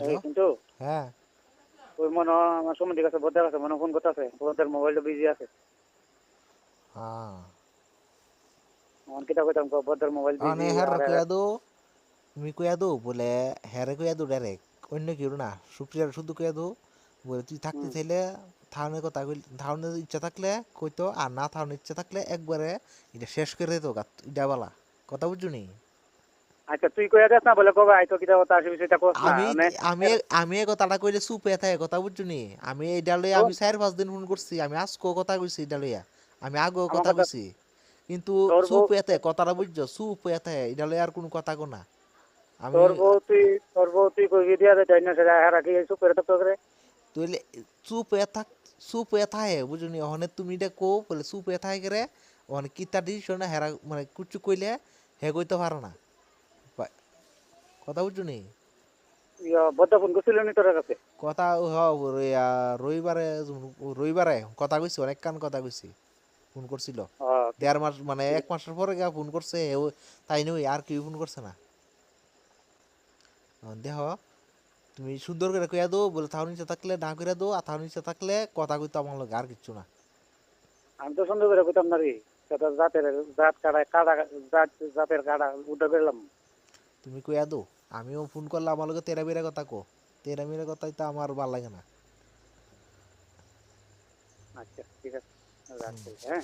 এই হ্যালো। কিন্তু হ্যাঁ। ওই মনে হয় আমার সম্বন্ধে কাছে বদ্দার কাছে মনে হয় ফোন করতেছে বদ্দার মোবাইলটা বিজি আছে হ্যাঁ। আমার কিতা কইতাম বদ্দার মোবাইল মানে বিজি হ্যার আর কইয়া দো, তুমি কইয়া দো বলে হ্যারে কইয়া দো ডাইরেক্ট, অন্য কেউ না, সুপ্রিয়ার শুধু কইয়া দো বলে তুই থাকতে হুম। চাইলে থাউনের কথা কই, থাউনের ইচ্ছা থাকলে কইতো, আর না থাউনের ইচ্ছা থাকলে একবারে এটা শেষ করে দিত ইটা বালা, কথা বুঝছো নি? আচ্ছা তুই কইয়া দেস না বলে কবে আইতো কিতা কথা আসে বিষয়টা কোস না আমি মানে আমি আমি এই কথাটা কইলে চুপ হয়ে থাকে, কথা বুঝছো নি? আমি এইটা লইয়া শোন আমি 4-5 দিন ফোন করছি, আমি আজকেও কথা কইছি এটা লইয়া, আমি আগেও আমার কথা কথা কইছি, কিন্তু তোর বউ চুপ হয়ে থাকে, কথাটা বুঝছো, চুপ হয়ে থাকে, এটা লইয়া আর কোনো কথা কো না আমি। তোর বউ তুই কই দিয়া দে তাই না সেটা হারা কি চুপ করে থাকতো করে তুইলে চুপ হয়ে থাক, চুপ হয়ে থাকে বুঝুনি, ওখানে তুমি এটা কো বলে চুপ হয়ে থাকে রে, ওখানে কিতা ডিসিশন না হেরা মানে কুচু কইলে হে কইতে পারো না, কথা বুঝছো নি? বদ্দা ফোন করছিল নি তোর কাছে কথা রবিবারে, রবিবারে কথা কইছি, অনেক কান কথা কইছি, ফোন করছিল ও, 1.5 মাস মানে 1 মাসের পরে গা ফোন করছে তাই নই, আর কেউ ফোন করছে না। দেহ তুমি সুন্দর করে কইয়া দো বলে থাউন ইচ্ছা থাকলে না কইরা দো, আর থাউন ইচ্ছা থাকলে কথা কইতো আমার লগে, আর কিচ্ছু না। আমি তো সুন্দর করে কইতাম না রে সেটা জাতের জাত কাটা কাটা জাতের কাটা উঠে গেলাম তুমি কইয়া দো, আমিও ফোন করলে আমার লগে তেরা বেরা কথা কো, তেরা মেরা কথাই তো আমার ভাল লাগে না। আচ্ছা ঠিক আছে রাখছি হ্যাঁ